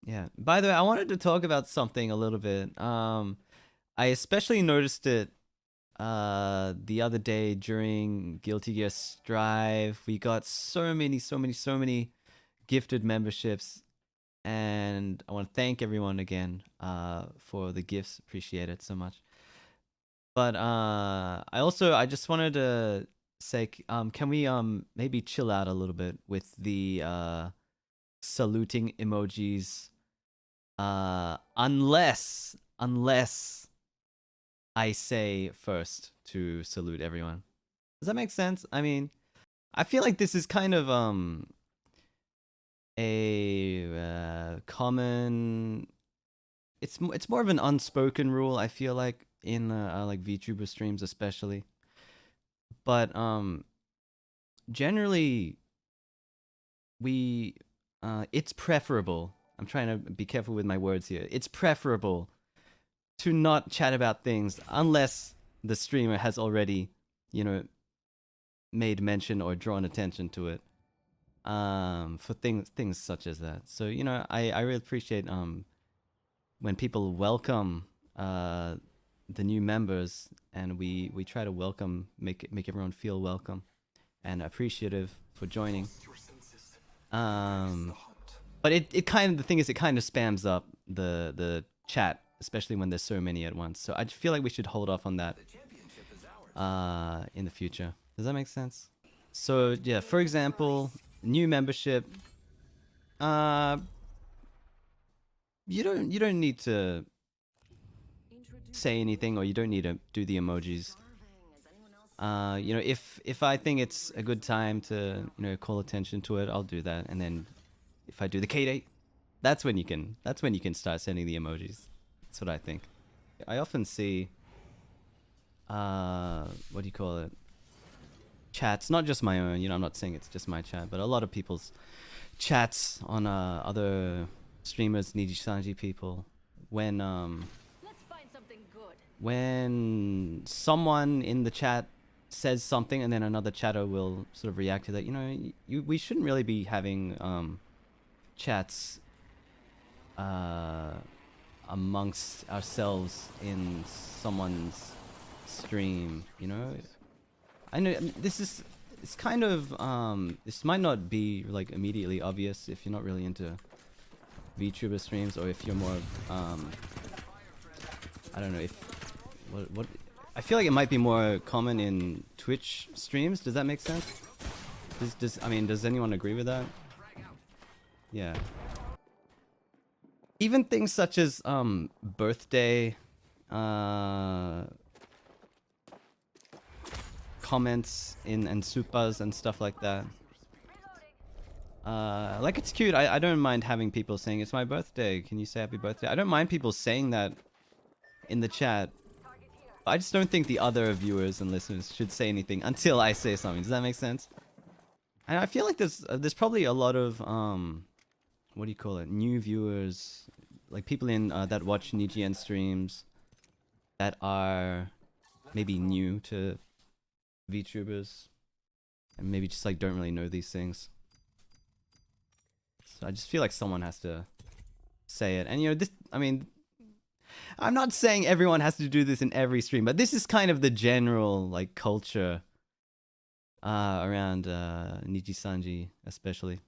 Yeah. By the way, I wanted to talk about something a little bit. I especially noticed it the other day during Guilty Gear Strive. We got so many gifted memberships, and I want to thank everyone again for the gifts. Appreciate it so much. But I just wanted to say, can we maybe chill out a little bit with the saluting emojis? Unless I say first to salute everyone. Does that make sense? I mean, I feel like this is kind of a common. It's more of an unspoken rule. I feel like in like VTuber streams especially, but generally we it's preferable. I'm trying to be careful with my words here. It's preferable to not chat about things unless the streamer has already, you know, made mention or drawn attention to it. For things such as that. So I really appreciate when people welcome the new members, and we try to make everyone feel welcome and appreciative for joining. Um, but it kind of the thing is it kind of spams up the chat, especially when there's so many at once. So I feel like we should hold off on that in the future. Does that make sense? So yeah, for example, new membership. Uh, you don't need to say anything, or you don't need to do the emojis. If I think it's a good time to call attention to it, I'll do that. And then if I do the K-date, that's when you can start sending the emojis. That's what I think. I often see what do you call it? Chats, not just my own. I'm not saying it's just my chat, but a lot of people's chats on other streamers, NIJISANJI people, when when someone in the chat says something and then another chatter will sort of react to that. We shouldn't really be having chats amongst ourselves in someone's stream. I know it's kind of this might not be like immediately obvious if you're not really into VTuber streams, or if you're more I don't know if what I feel like it might be more common in Twitch streams. Does that make sense? Does anyone agree with that? Yeah. Even things such as birthday comments and supas and stuff like that. Like, it's cute. I don't mind having people saying it's my birthday. Can you say happy birthday? I don't mind people saying that in the chat. I just don't think the other viewers and listeners should say anything until I say something. Does that make sense? And I feel like there's probably a lot of what do you call it? New viewers, like people in that watch NIJISANJI streams that are maybe new to VTubers and maybe just like don't really know these things. So I just feel like someone has to say it. And this, I'm not saying everyone has to do this in every stream, but this is kind of the general like culture around NIJISANJI especially,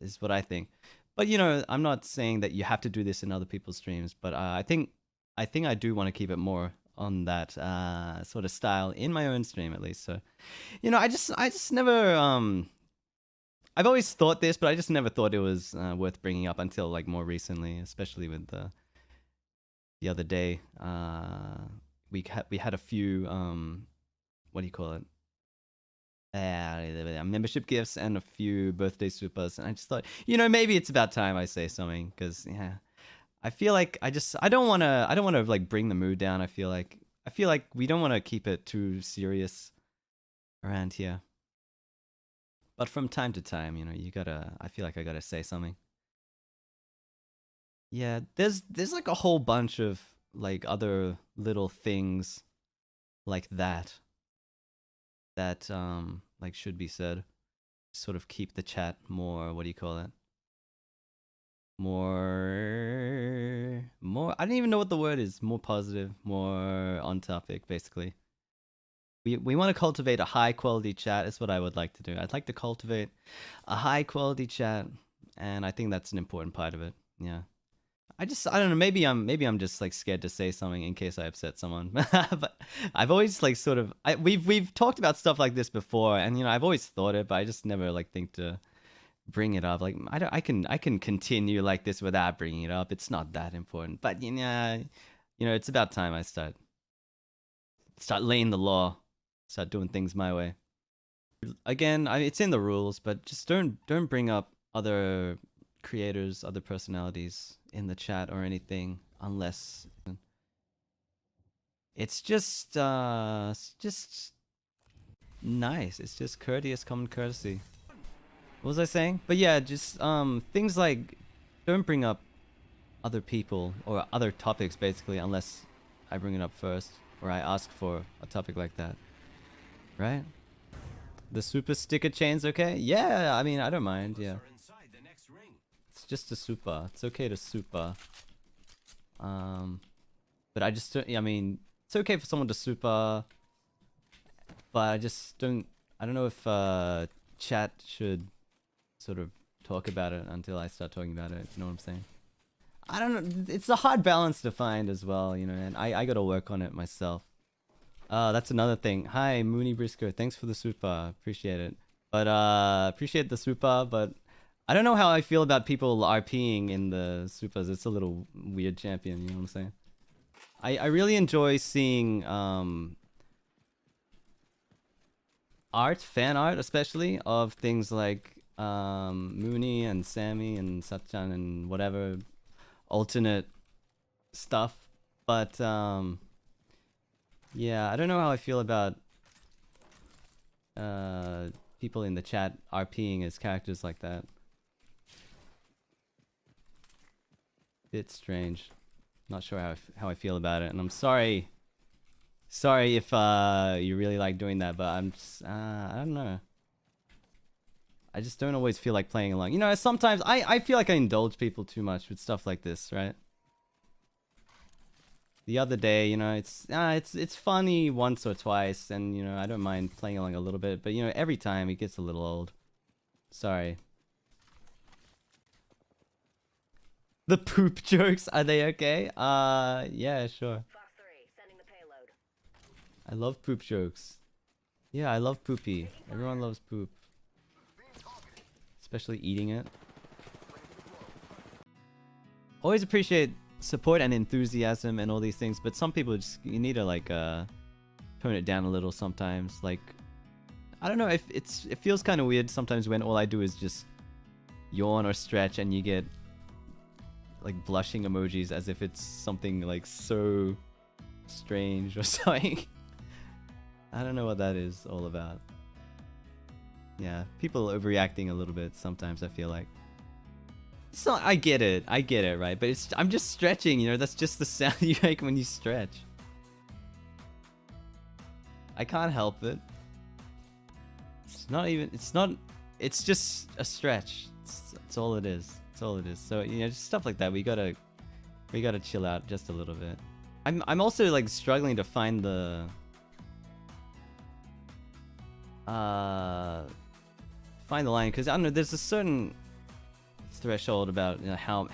is what I think. But I'm not saying that you have to do this in other people's streams, but I think I do want to keep it more on that sort of style in my own stream at least. So I just never I've always thought this, but I just never thought it was worth bringing up until like more recently, especially with the other day. We had a few what do you call it? Membership gifts and a few birthday supers, and I just thought, maybe it's about time I say something, because yeah, I feel like I don't want to like bring the mood down. I feel like we don't want to keep it too serious around here. But from time to time, I feel like I gotta say something. Yeah, there's like a whole bunch of like other little things like that like should be said. Sort of keep the chat more, what do you call it? more. I don't even know what the word is. More positive, more on topic, basically. We want to cultivate a high quality chat. Is what I would like to do. I'd like to cultivate a high quality chat, and I think that's an important part of it. Yeah. I don't know. Maybe I'm just like scared to say something in case I upset someone. But I've always like sort of we've talked about stuff like this before, and you know I've always thought it, but I just never like think to bring it up. Like I can continue like this without bringing it up. It's not that important. But you know, it's about time I start laying the law, start doing things my way. Again, it's in the rules, but just don't bring up other creators, other personalities in the chat or anything unless it's just nice. It's just courteous, common courtesy. What was I saying? But yeah, just things like don't bring up other people or other topics basically unless I bring it up first or I ask for a topic like that. Right? The super sticker chain's okay? Yeah, I mean I don't mind, yeah. It's just a super. It's okay to super. But I just don't, I mean, it's okay for someone to super, but I just don't, I don't know if chat should sort of talk about it until I start talking about it, you know what I'm saying? I don't know, it's a hard balance to find as well, you know, and I gotta work on it myself. That's another thing. Hi, Sonny Brisko, thanks for the super, appreciate it. But, appreciate the super, but I don't know how I feel about people RPing in the supers. It's a little weird champion, you know what I'm saying? I really enjoy seeing art, fan art especially, of things like Mooney and Sammy and Satchan and whatever alternate stuff. But yeah, I don't know how I feel about people in the chat RPing as characters like that. Bit strange. Not sure how I feel about it, and I'm sorry if you really like doing that, but I'm just I don't know. I just don't always feel like playing along. You know, sometimes I feel like I indulge people too much with stuff like this, right? The other day, you know, it's funny once or twice, and you know I don't mind playing along a little bit, but you know every time it gets a little old. Sorry. The poop jokes, are they okay? Yeah, sure. I love poop jokes. Yeah, I love poopy. Everyone loves poop. Especially eating it. Always appreciate support and enthusiasm and all these things, but some people just, you need to like, tone it down a little sometimes. Like, I don't know, if it feels kind of weird sometimes when all I do is just yawn or stretch and you get like blushing emojis as if it's something like so strange or something. I don't know what that is all about. Yeah, people overreacting a little bit sometimes, I feel like. So I get it, right? But I'm just stretching, you know, that's just the sound you make when you stretch. I can't help it. It's just a stretch. It's all it is. That's all it is. So you know, just stuff like that. We gotta chill out just a little bit. I'm also like struggling to find the line, because I don't know. There's a certain threshold about, you know, how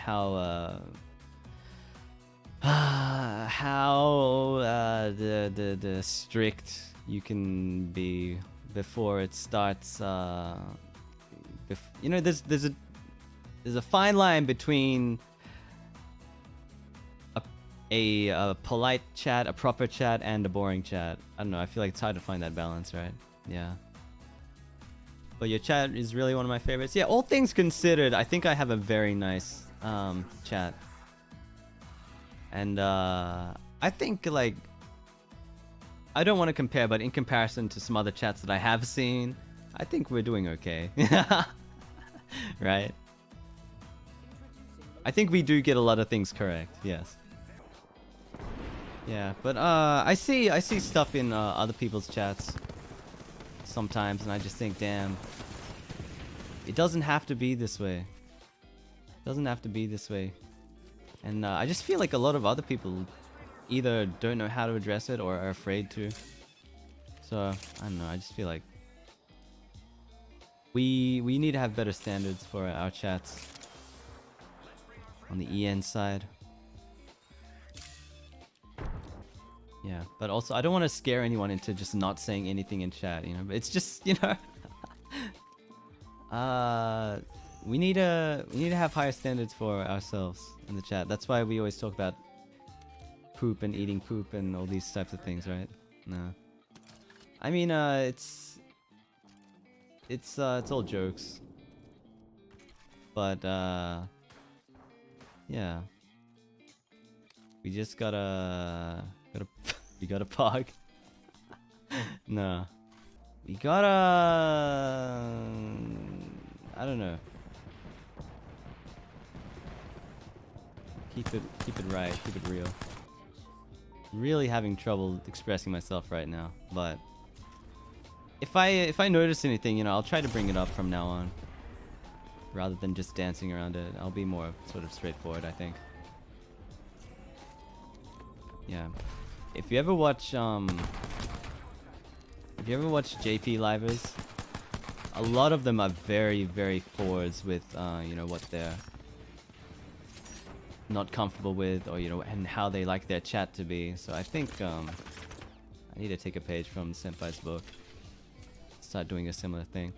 the strict you can be before it starts. You know, there's a fine line between a polite chat, a proper chat, and a boring chat. I don't know. I feel like it's hard to find that balance, right? Yeah. But your chat is really one of my favorites. Yeah, all things considered, I think I have a very nice chat. And I think, like, I don't want to compare, but in comparison to some other chats that I have seen, I think we're doing okay. Right? I think we do get a lot of things correct, yes. Yeah, but I see stuff in other people's chats sometimes, and I just think, damn, it doesn't have to be this way. Doesn't have to be this way. And I just feel like a lot of other people either don't know how to address it or are afraid to. So I don't know. I just feel like we need to have better standards for our chats on the EN side. Yeah, but also I don't want to scare anyone into just not saying anything in chat, you know. But it's just, you know, we need to have higher standards for ourselves in the chat. That's why we always talk about poop and eating poop and all these types of things, right? No, I mean, it's all jokes, but yeah, we just gotta we gotta pog. No, we gotta, I don't know. Keep it right, keep it real. Really having trouble expressing myself right now, but if I notice anything, you know, I'll try to bring it up from now on, rather than just dancing around it. I'll be more sort of straightforward, I think. Yeah. If you ever watch JP livers, a lot of them are very, very forwards with you know, what they're not comfortable with, or you know, and how they like their chat to be. So I think I need to take a page from Senpai's book, start doing a similar thing.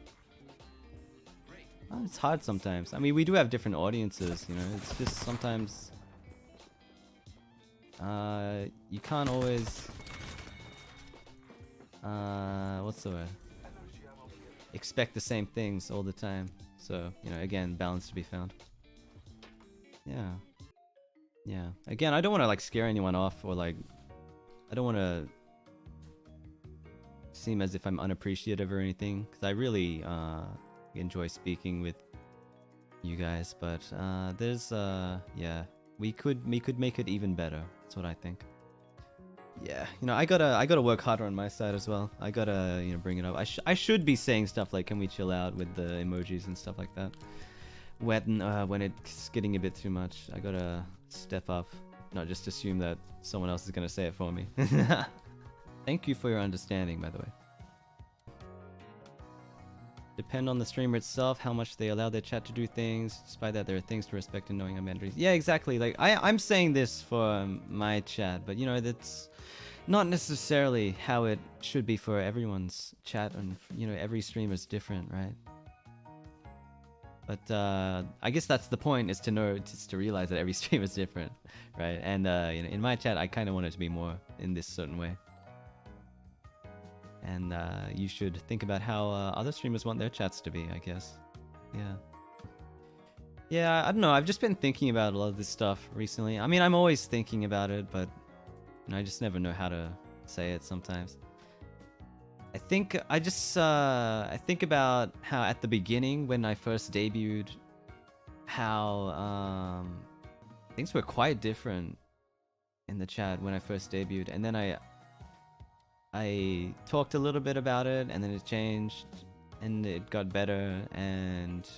It's hard sometimes. I mean, we do have different audiences, you know. It's just sometimes you can't always what's the word? Expect the same things all the time. So, you know, again, balance to be found. Yeah. Yeah. Again, I don't want to like scare anyone off, or like I don't want to seem as if I'm unappreciative or anything, because I really enjoy speaking with you guys, but there's yeah, we could make it even better. That's what I think. Yeah, you know, I gotta work harder on my side as well. I gotta, you know, bring it up. I should be saying stuff like, "Can we chill out?" with the emojis and stuff like that. When it's getting a bit too much, I gotta step up, not just assume that someone else is gonna say it for me. Thank you for your understanding, by the way. Depend on the streamer itself, how much they allow their chat to do things. Despite that, there are things to respect and knowing our boundaries. Yeah, exactly. Like I'm saying this for my chat, but you know, that's not necessarily how it should be for everyone's chat, and you know, every streamer is different, right? But I guess that's the point, is to know, just to realize that every stream is different, right? And you know, in my chat, I kind of want it to be more in this certain way. And you should think about how other streamers want their chats to be, I guess. Yeah. Yeah, I don't know. I've just been thinking about a lot of this stuff recently. I mean, I'm always thinking about it, but you know, I just never know how to say it sometimes. I think I think about how at the beginning, when I first debuted, how things were quite different in the chat when I first debuted, and then I talked a little bit about it, and then it changed, and it got better, and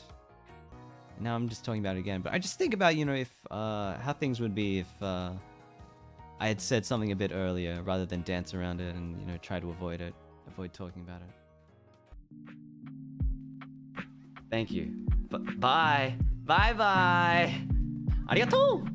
now I'm just talking about it again. But I just think about, you know, if how things would be if I had said something a bit earlier, rather than dance around it and, you know, try to avoid talking about it. Thank you. Bye. Bye bye. Arigatou!